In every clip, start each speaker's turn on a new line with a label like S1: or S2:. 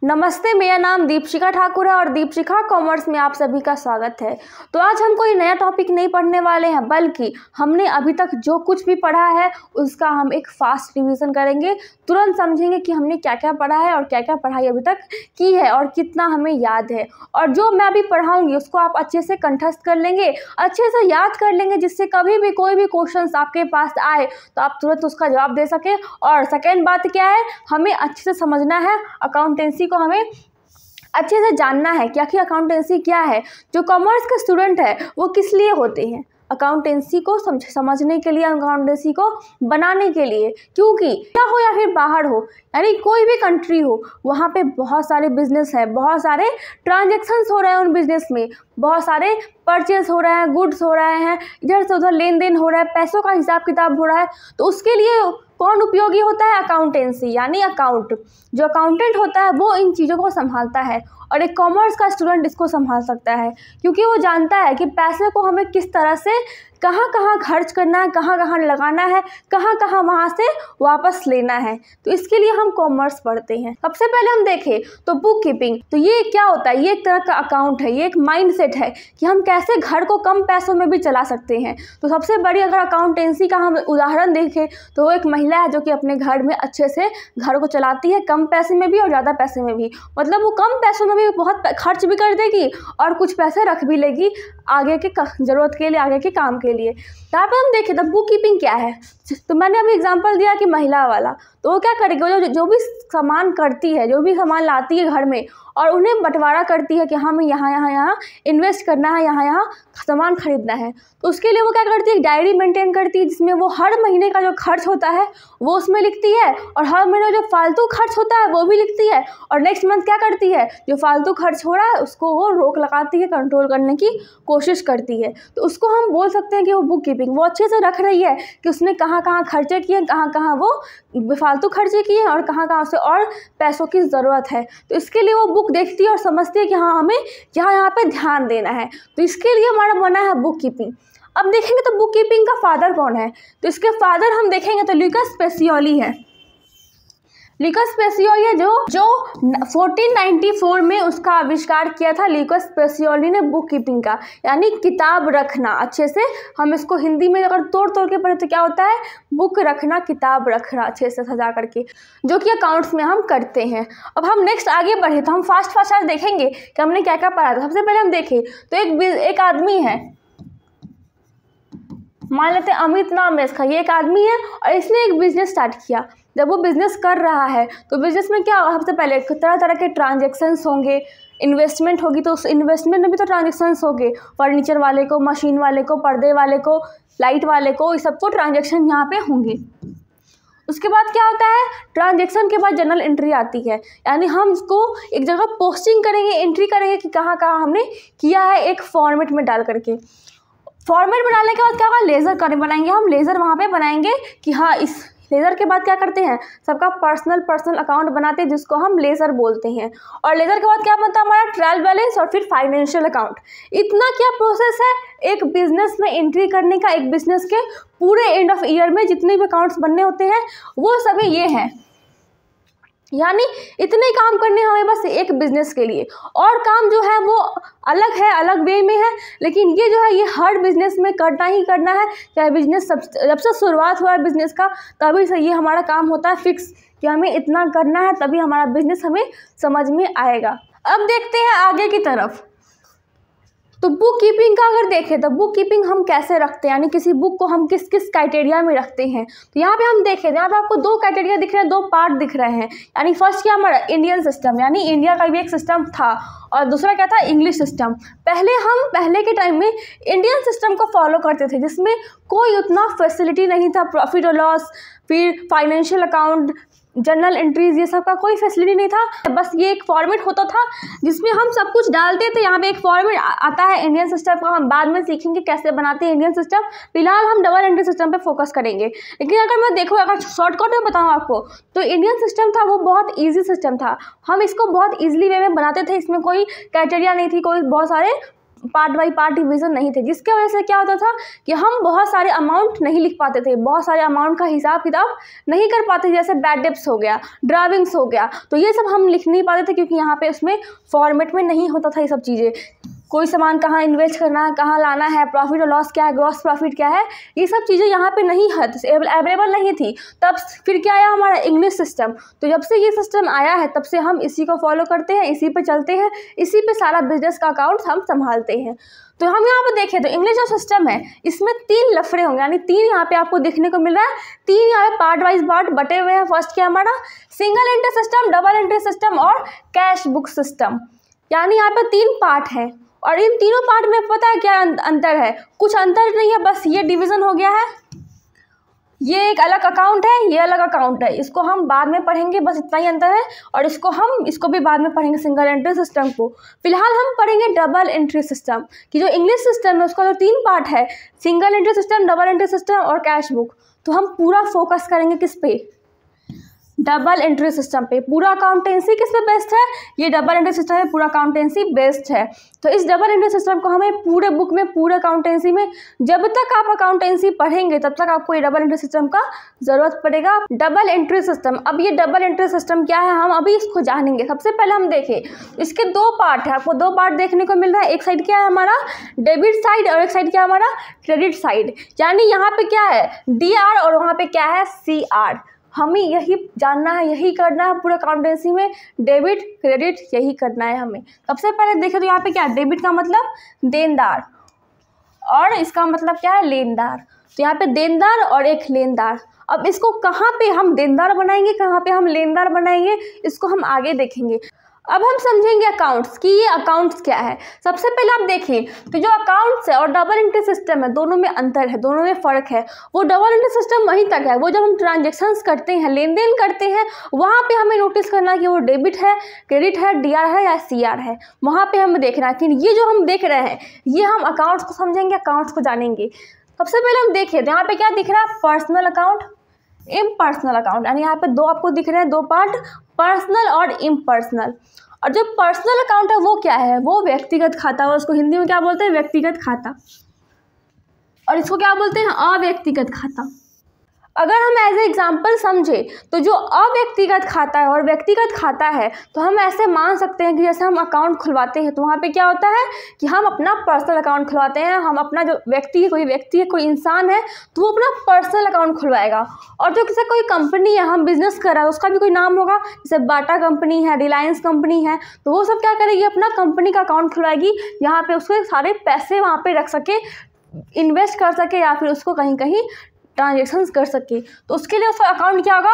S1: नमस्ते, मेरा नाम दीपशिखा ठाकुर है और दीपशिखा कॉमर्स में आप सभी का स्वागत है। तो आज हम कोई नया टॉपिक नहीं पढ़ने वाले हैं, बल्कि हमने अभी तक जो कुछ भी पढ़ा है उसका हम एक फास्ट रिवीजन करेंगे। तुरंत समझेंगे कि हमने क्या क्या पढ़ा है और क्या क्या पढ़ाई अभी तक की है और कितना हमें याद है। और जो मैं अभी पढ़ाऊँगी उसको आप अच्छे से कंठस्थ कर लेंगे, अच्छे से याद कर लेंगे, जिससे कभी भी कोई भी क्वेश्चन आपके पास आए तो आप तुरंत उसका जवाब दे सकें। और सेकेंड बात क्या है, हमें अच्छे से समझना है अकाउंटेंसी को, हमें अच्छे से जानना है क्या कि अकाउंटेंसी क्या है। जो कॉमर्स के स्टूडेंट है वो किस लिए होते हैं, अकाउंटेंसी को समझने के लिए, अकाउंटेंसी को बनाने के लिए। क्योंकि क्या हो या फिर बाहर हो, यानी कोई भी कंट्री हो, वहाँ पे बहुत सारे बिजनेस है, बहुत सारे ट्रांजेक्शन्स हो रहे हैं उन बिजनेस में, बहुत सारे परचेज हो रहे हैं, गुड्स हो रहे हैं, इधर से उधर लेन देन हो रहा है, पैसों का हिसाब किताब हो रहा है। तो उसके लिए कौन उपयोगी होता है, अकाउंटेंसी, यानी अकाउंट। जो अकाउंटेंट होता है वो इन चीज़ों को संभालता है और एक कॉमर्स का स्टूडेंट इसको संभाल सकता है, क्योंकि वो जानता है कि पैसे को हमें किस तरह से कहाँ कहाँ खर्च करना है, कहाँ कहाँ लगाना है, कहाँ कहाँ वहाँ से वापस लेना है। तो इसके लिए हम कॉमर्स पढ़ते हैं। सबसे पहले हम देखें तो बुक कीपिंग, तो ये क्या होता है, ये एक तरह का अकाउंट है, ये एक माइंडसेट है कि हम कैसे घर को कम पैसों में भी चला सकते हैं। तो सबसे बड़ी अगर अकाउंटेंसी का हम उदाहरण देखें तो वो एक महिला है जो कि अपने घर में अच्छे से घर को चलाती है, कम पैसे में भी और ज़्यादा पैसे में भी। मतलब वो कम पैसों में भी बहुत खर्च भी कर देगी और कुछ पैसे रख भी लेगी आगे के ज़रूरत के लिए, आगे के काम के लिए। यहाँ पे हम देखें तो बुक कीपिंग क्या है, तो मैंने अभी एग्जांपल दिया कि महिला वाला, तो वो क्या करेगी, जो भी सामान करती है, जो भी सामान लाती है घर में और उन्हें बंटवारा करती है कि हमें यहाँ इन्वेस्ट करना है, यहाँ सामान खरीदना है। तो उसके लिए वो क्या करती है, एक डायरी मेंटेन करती है जिसमें वो हर महीने का जो खर्च होता है वो उसमें लिखती है और हर महीने जो फालतू खर्च होता है वो भी लिखती है। और नेक्स्ट मंथ क्या करती है, जो फालतू खर्च हो रहा है उसको वो रोक लगाती है, कंट्रोल करने की कोशिश करती है। तो उसको हम बोल सकते हैं कि वो बुक कीपिंग, वो अच्छे से रख रही है कि उसने कहाँ कहाँ खर्चे किए, कहाँ कहाँ वो फालतू खर्चे किए और कहाँ कहाँ उसे और पैसों की ज़रूरत है। तो इसके लिए वो बुक देखती है और समझती है कि हाँ हमें यहाँ पे ध्यान देना है। तो इसके लिए हमारा बना है बुक कीपिंग। अब देखेंगे तो बुक कीपिंग का फादर कौन है, तो इसके फादर हम देखेंगे तो लुकास पेसियोली है। लुकास पेसियोली जो 1494 में उसका आविष्कार किया था लुकास पेसियोली ने बुक कीपिंग का, यानी किताब रखना। अच्छे से हम इसको हिंदी में अगर तोड़ के पढ़े तो क्या होता है, बुक रखना, किताब रखना अच्छे से सजा करके, जो कि अकाउंट्स में हम करते हैं। अब हम नेक्स्ट आगे बढ़े तो हम फास्ट आज देखेंगे कि हमने क्या क्या पढ़ा था। सबसे पहले हम देखें तो एक आदमी है, मान लेते हैं अमित नाम है इसका, ये एक आदमी है और इसने एक बिजनेस स्टार्ट किया। जब वो बिजनेस कर रहा है तो बिजनेस में क्या होगा, सबसे पहले तरह तरह के ट्रांजेक्शन्स होंगे, इन्वेस्टमेंट होगी, तो उस इन्वेस्टमेंट में भी तो ट्रांजेक्शन्स होंगे, फर्नीचर वाले को, मशीन वाले को, पर्दे वाले को, लाइट वाले को, इस सबको ट्रांजेक्शन यहाँ पे होंगे। उसके बाद क्या होता है, ट्रांजेक्शन के बाद जर्नल एंट्री आती है, यानी हम इसको एक जगह पोस्टिंग करेंगे, एंट्री करेंगे कि कहाँ कहाँ हमने किया है, एक फॉर्मेट में डाल करके। फॉर्मेट बनाने के बाद क्या होगा, लेज़र बनाएंगे हम, लेज़र वहाँ पे बनाएंगे कि हाँ, इस लेज़र के बाद क्या करते हैं, सबका पर्सनल अकाउंट बनाते हैं जिसको हम लेज़र बोलते हैं। और लेज़र के बाद क्या बनता है हमारा, ट्रायल बैलेंस और फिर फाइनेंशियल अकाउंट। इतना क्या प्रोसेस है एक बिजनेस में एंट्री करने का, एक बिजनेस के पूरे एंड ऑफ ईयर में जितने भी अकाउंट्स बनने होते हैं वो सभी ये हैं। यानी इतने काम करने हमें बस एक बिजनेस के लिए, और काम जो है वो अलग है, अलग वे में है, लेकिन ये जो है ये हर बिजनेस में करना ही करना है। चाहे बिजनेस जब से शुरुआत हुआ है बिजनेस का तभी से ये हमारा काम होता है फिक्स कि हमें इतना करना है, तभी हमारा बिजनेस हमें समझ में आएगा। अब देखते हैं आगे की तरफ। तो बुक कीपिंग का अगर देखें तो बुक कीपिंग हम कैसे रखते हैं, यानी किसी बुक को हम किस किस क्राइटेरिया में रखते हैं। तो यहाँ पे हम देखें, यहाँ पे आपको दो क्राइटेरिया दिख रहे हैं, दो पार्ट दिख रहे हैं। यानी फर्स्ट क्या हमारा इंडियन सिस्टम, यानी इंडिया का भी एक सिस्टम था, और दूसरा क्या था, इंग्लिश सिस्टम। पहले के टाइम में इंडियन सिस्टम को फॉलो करते थे जिसमें कोई उतना फैसिलिटी नहीं था, प्रॉफिट और लॉस, फिर फाइनेंशियल अकाउंट, जर्नल एंट्रीज, ये सब का कोई फैसिलिटी नहीं था। बस ये एक फॉर्मेट होता था जिसमें हम सब कुछ डालते थे। यहाँ पे एक फॉर्मेट आता है इंडियन सिस्टम का, हम बाद में सीखेंगे कैसे बनाते हैं इंडियन सिस्टम। फिलहाल हम डबल एंट्री सिस्टम पे फोकस करेंगे। लेकिन अगर मैं देखूँ, अगर शॉर्टकट में बताऊँ आपको, तो इंडियन सिस्टम था वो बहुत ईजी सिस्टम था, हम इसको बहुत ईजिली वे में बनाते थे, इसमें कोई क्राइटेरिया नहीं थी, कोई बहुत सारे पार्ट बाई पार्ट डिवीज़न नहीं थे, जिसके वजह से क्या होता था कि हम बहुत सारे अमाउंट नहीं लिख पाते थे, बहुत सारे अमाउंट का हिसाब किताब नहीं कर पाते, जैसे बैड डेब्ट्स हो गया, ड्राइविंग्स हो गया, तो ये सब हम लिख नहीं पाते थे क्योंकि यहाँ पे उसमें फॉर्मेट में नहीं होता था ये सब चीज़ें। कोई सामान कहाँ इन्वेस्ट करना है, कहाँ लाना है, प्रॉफिट और लॉस क्या है, ग्रॉस प्रॉफिट क्या है, ये सब चीज़ें यहाँ पे नहीं है, अवेलेबल नहीं थी। तब फिर क्या आया हमारा इंग्लिश सिस्टम। तो जब से ये सिस्टम आया है तब से हम इसी को फॉलो करते हैं, इसी पे चलते हैं, इसी पे सारा बिजनेस का अकाउंट हम संभालते हैं। तो हम यहाँ पे देखें तो इंग्लिश जो सिस्टम है इसमें 3 लफड़े होंगे, यानी 3 यहाँ पे आपको देखने को मिल रहा है, 3 यहाँ पे पार्ट वाइज पार्ट बटे हुए हैं। फर्स्ट क्या हमारा single entry system, double entry system और कैश बुक सिस्टम, यानी यहाँ पे 3 पार्ट हैं। और इन तीनों पार्ट में पता है क्या अंतर है? कुछ अंतर नहीं है, बस ये डिवीज़न हो गया है, ये एक अलग अकाउंट है, ये अलग अकाउंट है, इसको हम बाद में पढ़ेंगे, बस इतना ही अंतर है। और इसको भी बाद में पढ़ेंगे सिंगल एंट्री सिस्टम को। फिलहाल हम पढ़ेंगे डबल एंट्री सिस्टम कि जो इंग्लिश सिस्टम है उसका जो 3 पार्ट है, single entry system, double entry system और कैश बुक। तो हम पूरा फोकस करेंगे किस पे? डबल एंट्री सिस्टम पे। पूरा अकाउंटेंसी किस पे बेस्ड है? ये डबल एंट्री सिस्टम है, पूरा अकाउंटेंसी बेस्ड है। तो इस डबल एंट्री सिस्टम को हमें पूरे बुक में, पूरे अकाउंटेंसी में, जब तक आप अकाउंटेंसी पढ़ेंगे तब तक आपको ये डबल एंट्री सिस्टम का ज़रूरत पड़ेगा। डबल एंट्री सिस्टम, अब ये डबल एंट्री सिस्टम क्या है हम अभी इसको जानेंगे। सबसे पहले हम देखें इसके 2 पार्ट है, आपको 2 पार्ट देखने को मिल रहा है। एक साइड क्या है हमारा डेबिट साइड और एक साइड क्या हमारा क्रेडिट साइड, यानी यहाँ पे क्या है DR और वहाँ पे क्या है CR। हमें यही जानना है, यही करना है पूरा अकाउंटेंसी में, डेबिट क्रेडिट यही करना है हमें। सबसे पहले देखें तो यहाँ पे क्या है, डेबिट का मतलब देनदार और इसका मतलब क्या है लेनदार। तो यहाँ पे देनदार और एक लेनदार। अब इसको कहाँ पे हम देनदार बनाएंगे, कहाँ पे हम लेनदार बनाएंगे, इसको हम आगे देखेंगे। अब हम समझेंगे अकाउंट्स कि ये अकाउंट्स क्या है। सबसे पहले आप देखिए तो जो अकाउंट्स है और डबल एंट्री सिस्टम है दोनों में अंतर है, दोनों में फ़र्क है। वो डबल एंट्री सिस्टम वहीं तक है, वो जब हम ट्रांजेक्शन्स करते हैं, लेन देन करते हैं, वहाँ पे हमें नोटिस करना है कि वो डेबिट है, क्रेडिट है, DR है या CR है, वहाँ पे हमें देखना है। कि ये जो हम देख रहे हैं ये हम अकाउंट्स को समझेंगे, अकाउंट्स को जानेंगे। सबसे पहले हम देखें तो यहाँ पे क्या दिख रहा है, पर्सनल अकाउंट, इम्पर्सनल अकाउंट, यानी यहाँ पे 2 आपको दिख रहे हैं, 2 पार्ट, पर्सनल और इम्पर्सनल। और जो पर्सनल अकाउंट है वो क्या है, वो व्यक्तिगत खाता है, उसको हिंदी में क्या बोलते हैं, व्यक्तिगत खाता, और इसको क्या बोलते हैं, अव्यक्तिगत खाता। अगर हम एज ए एग्जाम्पल समझे तो जो अव्यक्तिगत खाता है और व्यक्तिगत खाता है तो हम ऐसे मान सकते हैं कि जैसे हम अकाउंट खुलवाते हैं तो वहाँ पे क्या होता है कि हम अपना पर्सनल अकाउंट खुलवाते हैं। हम अपना जो व्यक्ति है, कोई व्यक्ति है, कोई इंसान है, तो वो अपना पर्सनल अकाउंट खुलवाएगा। और जो किसी कोई कंपनी है, हम बिजनेस कर रहा है, उसका भी कोई नाम होगा, जैसे बाटा कंपनी है, रिलायंस कंपनी है, तो वो सब क्या करेगी, अपना कंपनी का अकाउंट खुलवाएगी, यहाँ पे उसके सारे पैसे वहाँ पे रख सके, इन्वेस्ट कर सके या फिर उसको कहीं कहीं ट्रांजेक्शन्स कर सके। तो उसके लिए उसका अकाउंट क्या होगा,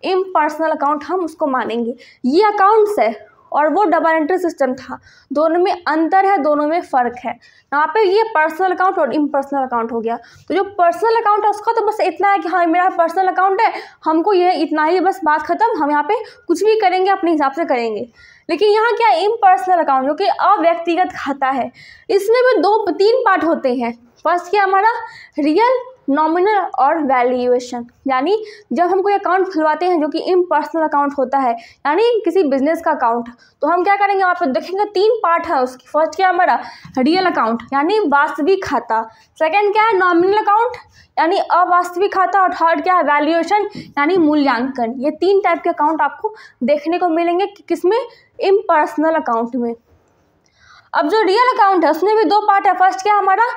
S1: इम्पर्सनल अकाउंट हम उसको मानेंगे। ये अकाउंट्स है और वो डबल एंट्री सिस्टम था, दोनों में अंतर है, दोनों में फ़र्क है। यहाँ पे ये पर्सनल अकाउंट और इम्पर्सनल अकाउंट हो गया। तो जो पर्सनल अकाउंट है उसका तो बस इतना है कि हाँ मेरा पर्सनल अकाउंट है, हमको ये इतना ही, बस बात ख़त्म, हम यहाँ पे कुछ भी करेंगे अपने हिसाब से करेंगे। लेकिन यहाँ क्या है, इम्पर्सनल अकाउंट जो कि अव्यक्तिगत खाता है, इसमें भी 3 पार्ट होते हैं। फर्स्ट क्या हमारा रियल, नॉमिनल और वैल्यूएशन, यानी जब हम कोई अकाउंट खुलवाते हैं जो कि इम्पर्सनल अकाउंट होता है, यानी किसी बिजनेस का अकाउंट, तो हम क्या करेंगे, वहाँ पे देखेंगे 3 पार्ट है उसकी। फर्स्ट क्या है हमारा रियल अकाउंट, यानी वास्तविक खाता। सेकंड क्या है नॉमिनल अकाउंट, यानी अवास्तविक खाता। और थर्ड क्या है वैल्यूएशन, यानी मूल्यांकन। ये 3 टाइप के अकाउंट आपको देखने को मिलेंगे किसमें, इम्पर्सनल अकाउंट में। अब जो रियल अकाउंट है उसमें भी 2 पार्ट है। फर्स्ट क्या हमारा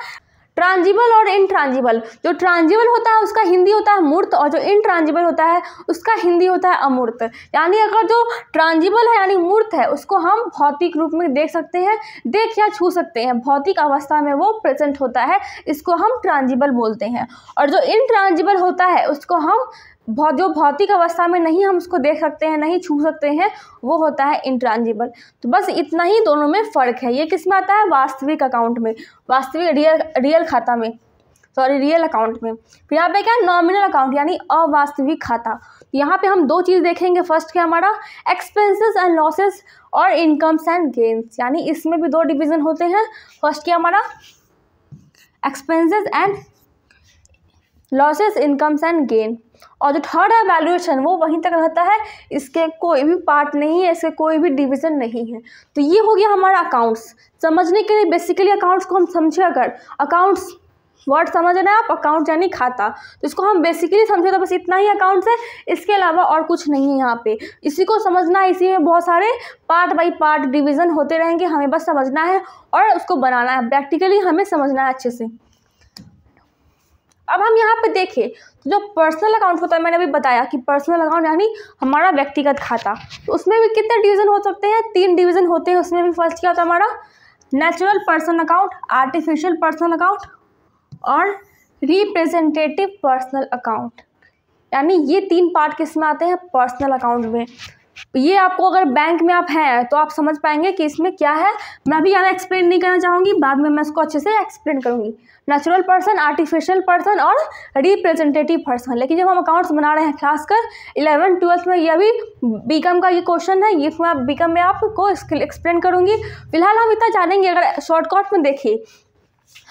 S1: ट्रांजिबल और इनट्रांजिबल। जो ट्रांजिबल होता है उसका हिंदी होता है मूर्त, और जो इनट्रांजिबल होता है उसका हिंदी होता है अमूर्त। यानी अगर जो ट्रांजिबल है यानी मूर्त है उसको हम भौतिक रूप में देख सकते हैं, देख या छू सकते हैं, भौतिक अवस्था में वो प्रेजेंट होता है, इसको हम ट्रांजिबल बोलते हैं। और जो इनट्रांजिबल होता है उसको हम जो भौतिक अवस्था में नहीं हम उसको देख सकते हैं, नहीं छू सकते हैं, वो होता है इंट्रांजिबल। तो बस इतना ही दोनों में फ़र्क है। ये किस में आता है, वास्तविक अकाउंट में, वास्तविक रियल खाता में, सॉरी रियल अकाउंट में। फिर यहाँ पे क्या है नॉमिनल अकाउंट, यानी अवास्तविक खाता। यहाँ पे हम 2 चीज़ देखेंगे। फर्स्ट क्या हमारा एक्सपेंसेस एंड लॉसेस और इनकम्स एंड गेन्स, यानी इसमें भी 2 डिवीज़न होते हैं। फर्स्ट क्या हमारा expenses and losses, incomes and gain. और जो थर्ड है वैल्यूएशन, वो वहीं तक रहता है, इसके कोई भी पार्ट नहीं है, इसके कोई भी डिवीजन नहीं है। तो ये हो गया हमारा अकाउंट्स। समझने के लिए बेसिकली अकाउंट्स को हम समझे, अगर अकाउंट्स वर्ड समझ रहे हैं आप, अकाउंट यानी खाता, तो इसको हम बेसिकली समझे तो बस इतना ही अकाउंट्स है, इसके अलावा और कुछ नहीं है यहाँ पे। इसी को समझना है, इसी में बहुत सारे पार्ट बाई पार्ट डिवीज़न होते रहेंगे, हमें बस समझना है और उसको बनाना है, प्रैक्टिकली हमें समझना है अच्छे से। अब हम यहाँ पे देखें तो जो पर्सनल अकाउंट होता है, मैंने अभी बताया कि पर्सनल अकाउंट यानी हमारा व्यक्तिगत खाता, तो उसमें भी कितने डिवीज़न हो सकते हैं, 3 डिवीज़न होते हैं। उसमें भी फर्स्ट क्या होता है हमारा natural personal account, artificial personal account और रिप्रेजेंटेटिव पर्सनल अकाउंट। यानी ये 3 पार्ट किस में आते हैं, पर्सनल अकाउंट में। ये आपको अगर बैंक में आप हैं तो आप समझ पाएंगे कि इसमें क्या है। मैं अभी ज़्यादा एक्सप्लेन नहीं करना चाहूँगी, बाद में मैं इसको अच्छे से एक्सप्लेन करूँगी। नेचुरल पर्सन, आर्टिफिशियल पर्सन और रिप्रेजेंटेटिव पर्सन। लेकिन जब हम अकाउंट्स बना रहे हैं खासकर 11th 12th में, ये अभी बीकॉम का ये क्वेश्चन है, ये मैं बीकॉम में आपको एक्सप्लेन करूँगी। फिलहाल हम इतना जानेंगे। अगर शॉर्टकट में देखिए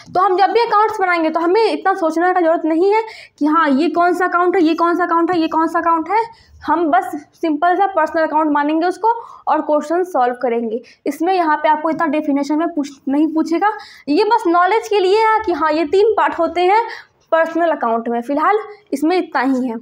S1: तो हम जब भी अकाउंट्स बनाएंगे तो हमें इतना सोचने का जरूरत नहीं है कि हाँ ये कौन सा अकाउंट है, ये कौन सा अकाउंट है, ये कौन सा अकाउंट है। हम बस सिंपल सा पर्सनल अकाउंट मानेंगे उसको और क्वेश्चन सॉल्व करेंगे। इसमें यहाँ पे आपको इतना डेफिनेशन में नहीं पूछेगा, ये बस नॉलेज के लिए है कि हाँ ये 3 पार्ट होते हैं पर्सनल अकाउंट में। फिलहाल इसमें इतना ही है।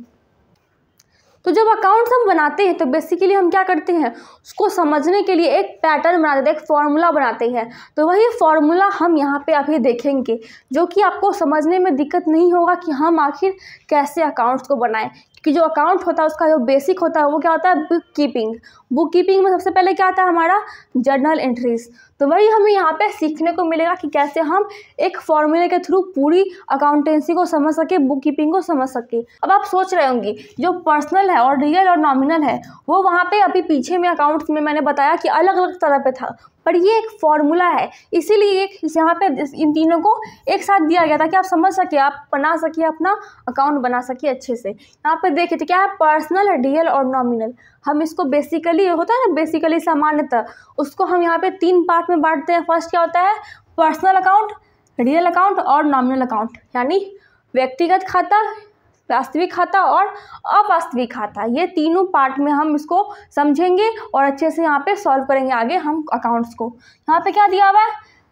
S1: तो जब अकाउंट्स हम बनाते हैं तो बेसिकली हम क्या करते हैं, उसको समझने के लिए एक पैटर्न बनाते हैं, एक फॉर्मूला बनाते हैं। तो वही फॉर्मूला हम यहाँ पे अभी देखेंगे, जो कि आपको समझने में दिक्कत नहीं होगा कि हम आखिर कैसे अकाउंट्स को बनाएं। कि जो अकाउंट होता है उसका जो बेसिक होता है वो क्या होता है, बुक कीपिंग। बुक कीपिंग में सबसे पहले क्या आता है हमारा जर्नल एंट्रीज। तो वही हमें यहाँ पे सीखने को मिलेगा कि कैसे हम एक फॉर्मूले के थ्रू पूरी अकाउंटेंसी को समझ सके, बुक कीपिंग को समझ सके। अब आप सोच रहे होंगे जो पर्सनल है और रियल और नॉमिनल है वो वहाँ पे अभी पीछे में अकाउंट्स में मैंने बताया कि अलग अलग तरह पे था, पर ये एक फॉर्मूला है, इसीलिए यहाँ पे इन तीनों को एक साथ दिया गया था कि आप समझ सके, आप बना सकिए, अपना अकाउंट बना सकिए अच्छे से। यहाँ पे देखिए तो क्या है, पर्सनल, रियल और नॉमिनल। हम इसको बेसिकली होता है ना, बेसिकली सामान्यतः उसको हम यहाँ पे 3 पार्ट में बांटते हैं। फर्स्ट क्या होता है, पर्सनल अकाउंट, रियल अकाउंट और नॉमिनल अकाउंट, यानी व्यक्तिगत खाता, वास्तविक खाता और अवास्तविक खाता। ये तीनों पार्ट में हम इसको समझेंगे और अच्छे से यहाँ पे सॉल्व करेंगे आगे हम अकाउंट्स को। यहाँ पे क्या दिया हुआ है,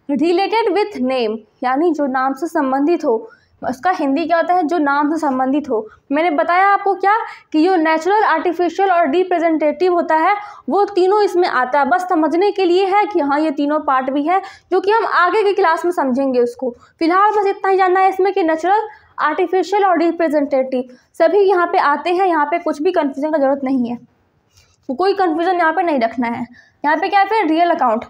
S1: रिलेटेड विथ नेम, यानी जो नाम से संबंधित हो। उसका हिंदी क्या होता है, जो नाम से संबंधित हो। मैंने बताया आपको क्या कि जो नेचुरल, आर्टिफिशियल और रिप्रेजेंटेटिव होता है वो तीनों इसमें आता है। बस समझने के लिए है कि हाँ ये तीनों पार्ट भी है, जो कि हम आगे की क्लास में समझेंगे उसको। फिलहाल बस इतना ही जानना है इसमें कि नेचुरल, आर्टिफिशियल और रिप्रेजेंटेटिव सभी यहाँ पे आते हैं। यहाँ पे कुछ भी कंफ्यूजन का जरूरत नहीं है, कोई कंफ्यूजन यहाँ पे नहीं रखना है। यहाँ पे क्या है फिर, real account,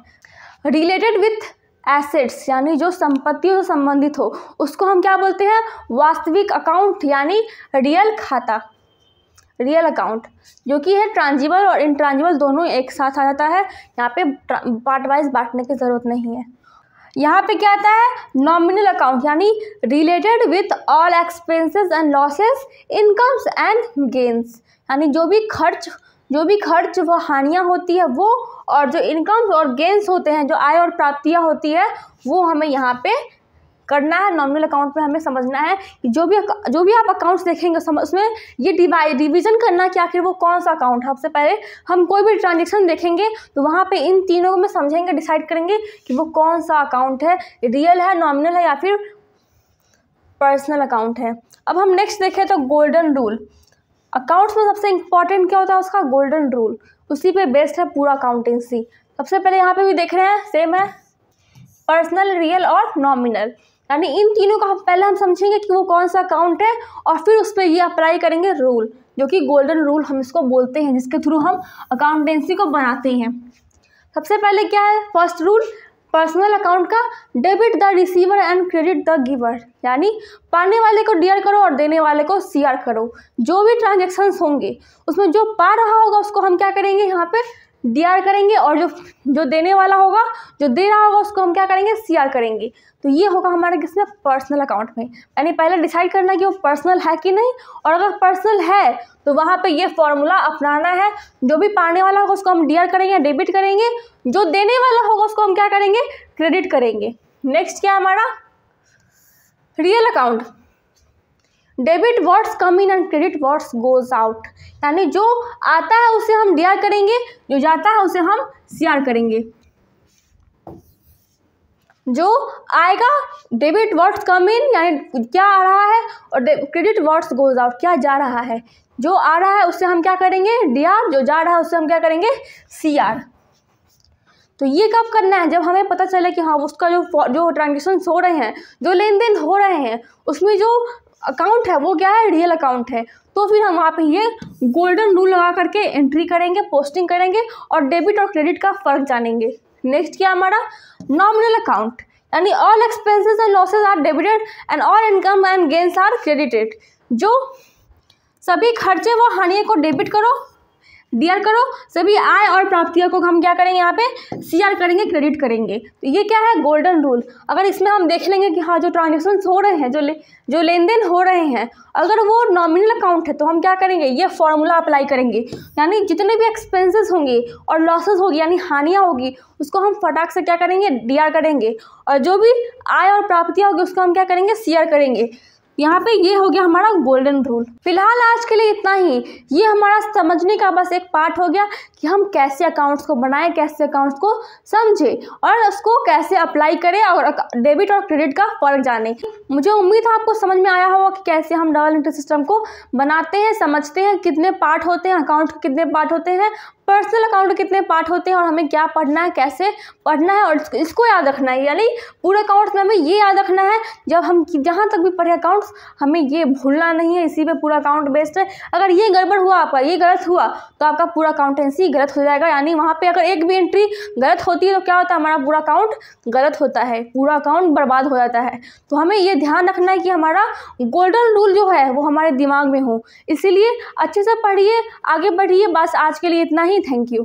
S1: related with assets, यानी जो संपत्तियों से संबंधित हो उसको हम क्या बोलते हैं, वास्तविक अकाउंट यानी रियल खाता, रियल अकाउंट, जो कि है ट्रांजिबल और इंट्रांजिबल दोनों एक साथ आ जाता है। यहाँ पे पार्ट वाइज बांटने की जरूरत नहीं है। यहाँ पे क्या आता है, नॉमिनल अकाउंट, यानी related with all expenses and losses, incomes and gains, यानी जो भी खर्च व हानियाँ होती है वो, और जो इनकम्स और गेन्स होते हैं, जो आय और प्राप्तियाँ होती है, वो हमें यहाँ पे करना है। नॉमिनल अकाउंट में हमें समझना है कि जो भी आप अकाउंट्स देखेंगे उसमें ये डिवीजन करना कि आखिर वो कौन सा अकाउंट है। सबसे पहले हम कोई भी ट्रांजेक्शन देखेंगे तो वहाँ पे इन तीनों को में समझेंगे, डिसाइड करेंगे कि वो कौन सा अकाउंट है, रियल है, नॉमिनल है या फिर पर्सनल अकाउंट है। अब हम नेक्स्ट देखें तो गोल्डन रूल। अकाउंट्स में सबसे इंपॉर्टेंट क्या होता है, उसका गोल्डन रूल, उसी पे बेस्ड है पूरा अकाउंटेंसी। सबसे पहले यहाँ पे भी देख रहे हैं, सेम है, पर्सनल, रियल और नॉमिनल, यानी इन तीनों का पहले हम समझेंगे कि वो कौन सा अकाउंट है और फिर उस पर ये अप्लाई करेंगे रूल, जो कि गोल्डन रूल हम इसको बोलते हैं, जिसके थ्रू हम अकाउंटेंसी को बनाते हैं। सबसे पहले क्या है, फर्स्ट रूल पर्सनल अकाउंट का, debit the receiver and credit the giver, यानी पाने वाले को डीआर करो और देने वाले को सीआर करो। जो भी ट्रांजेक्शन्स होंगे उसमें जो पा रहा होगा उसको हम क्या करेंगे, यहाँ पे डीआर करेंगे, और जो देने वाला होगा, जो दे रहा होगा उसको हम क्या करेंगे, सीआर करेंगे। तो ये होगा हमारे किसमें, पर्सनल अकाउंट में। यानी पहले डिसाइड करना कि वो पर्सनल है कि नहीं, और अगर पर्सनल है तो वहाँ पे ये फॉर्मूला अपनाना है। जो भी पाने वाला होगा उसको हम डीआर करेंगे, डेबिट करेंगे, जो देने वाला होगा उसको हम क्या करेंगे, क्रेडिट करेंगे। नेक्स्ट क्या है हमारा, real account. Debit what's come in and credit what's goes out, यानी जो आता है उसे हम डीआर करेंगे, जो जाता है उसे हम सीआर करेंगे। जो आएगा डेबिट व्हाट्स कम इन, यानी क्या आ रहा है, और क्रेडिट व्हाट्स गोज आउट, क्या जा रहा है। जो आ रहा है उससे हम क्या करेंगे डीआर, जो जा रहा है उससे हम क्या करेंगे सीआर। तो ये कब करना है, जब हमें पता चले कि हाँ उसका जो ट्रांजेक्शन हो रहे हैं, जो लेन देन हो रहे हैं, उसमें जो अकाउंट है वो क्या है, रियल अकाउंट है। तो फिर हम वहाँ पे ये गोल्डन रूल लगा करके एंट्री करेंगे, पोस्टिंग करेंगे और डेबिट और क्रेडिट का फ़र्क जानेंगे। नेक्स्ट क्या हमारा नॉमिनल अकाउंट, यानी all expenses and losses are debited and all income and gains are credited. जो सभी खर्चे व हानियों को डेबिट करो, डीआर करो, सभी आय और प्राप्तियों को हम क्या करेंगे यहाँ पे सीआर करेंगे, क्रेडिट करेंगे। तो ये क्या है गोल्डन रूल। अगर इसमें हम देख लेंगे कि हाँ जो ट्रांजेक्शन्स हो रहे हैं, जो लेन देन हो रहे हैं, अगर वो नॉमिनल अकाउंट है तो हम क्या करेंगे ये फॉर्मूला अप्लाई करेंगे, यानी जितने भी एक्सपेंसेस होंगे और लॉसेस होगी यानी हानियाँ होगी उसको हम फटाक से क्या करेंगे डीआर करेंगे, और जो भी आय और प्राप्तियाँ होगी उसको हम क्या करेंगे सीआर करेंगे। यहाँ पे ये हो गया हमारा गोल्डन रूल। फिलहाल आज के लिए इतना ही। ये हमारा समझने का बस एक पार्ट हो गया कि हम कैसे अकाउंट्स को बनाएं, कैसे अकाउंट्स को समझें और उसको कैसे अप्लाई करें और डेबिट और क्रेडिट का फर्क जानें। मुझे उम्मीद है आपको समझ में आया होगा कि कैसे हम डबल एंट्री सिस्टम को बनाते हैं, समझते हैं कितने पार्ट होते हैं, अकाउंट के कितने पार्ट होते हैं, पर्सनल अकाउंट के कितने पार्ट होते हैं और हमें क्या पढ़ना है, कैसे पढ़ना है और इसको याद रखना है। यानी पूरे अकाउंट्स में हमें ये याद रखना है, जब हम जहाँ तक भी पढ़े अकाउंट्स हमें ये भूलना नहीं है, इसी पे पूरा अकाउंट बेस्ड है। अगर ये गड़बड़ हुआ आपका, ये गलत हुआ तो आपका पूरा अकाउंटेंसी गलत हो जाएगा। यानी वहाँ पे अगर एक भी एंट्री गलत होती है तो क्या होता है, हमारा पूरा अकाउंट गलत होता है, पूरा अकाउंट बर्बाद हो जाता है। तो हमें ये ध्यान रखना है कि हमारा गोल्डन रूल जो है वो हमारे दिमाग में हो। इसीलिए अच्छे से पढ़िए, आगे बढ़िए। बस आज के लिए इतना ही। Thank you.